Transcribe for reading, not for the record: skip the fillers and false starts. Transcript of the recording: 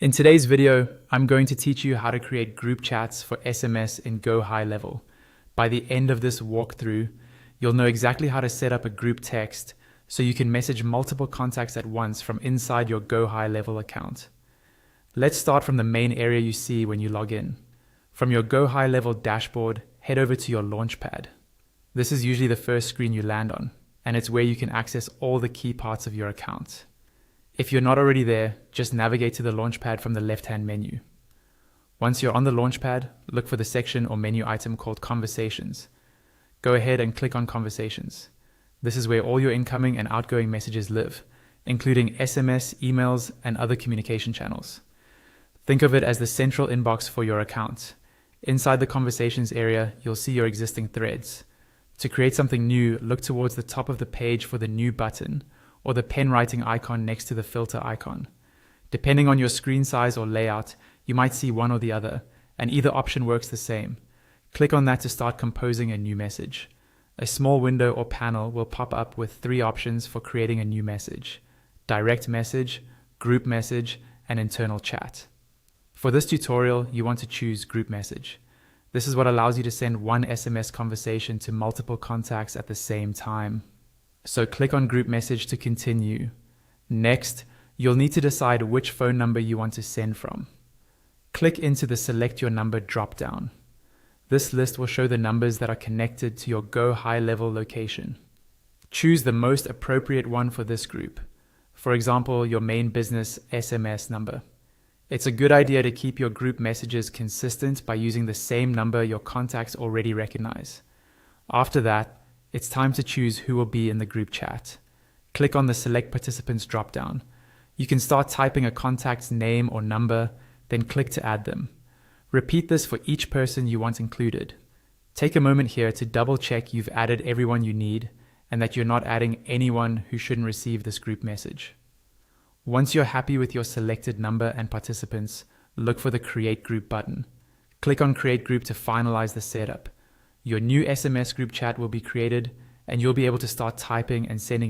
In today's video, I'm going to teach you how to create group chats for SMS in GoHighLevel. By the end of this walkthrough, you'll know exactly how to set up a group text so you can message multiple contacts at once from inside your GoHighLevel account. Let's start from the main area you see when you log in. From your GoHighLevel dashboard, head over to your Launchpad. This is usually the first screen you land on, and it's where you can access all the key parts of your account. If you're not already there, just navigate to the Launchpad from the left-hand menu. Once you're on the Launchpad, look for the section or menu item called Conversations. Go ahead and click on Conversations. This is where all your incoming and outgoing messages live, including SMS, emails, and other communication channels. Think of it as the central inbox for your account. Inside the Conversations area, you'll see your existing threads. To create something new, look towards the top of the page for the New button, or the pen writing icon next to the filter icon. Depending on your screen size or layout, you might see one or the other, and either option works the same. Click on that to start composing a new message. A small window or panel will pop up with 3 options for creating a new message: direct message, group message, and internal chat. For this tutorial, you want to choose group message. This is what allows you to send one SMS conversation to multiple contacts at the same time. So click on group message to continue. Next, you'll need to decide which phone number you want to send from. Click into the Select Your Number drop-down. This list will show the numbers that are connected to your GoHighLevel location. Choose the most appropriate one for this group. For example, your main business SMS number. It's a good idea to keep your group messages consistent by using the same number your contacts already recognize. After that, it's time to choose who will be in the group chat. Click on the Select Participants drop-down. You can start typing a contact's name or number, then click to add them. Repeat this for each person you want included. Take a moment here to double-check you've added everyone you need and that you're not adding anyone who shouldn't receive this group message. Once you're happy with your selected number and participants, look for the Create Group button. Click on Create Group to finalize the setup. Your new SMS group chat will be created, and you'll be able to start typing and sending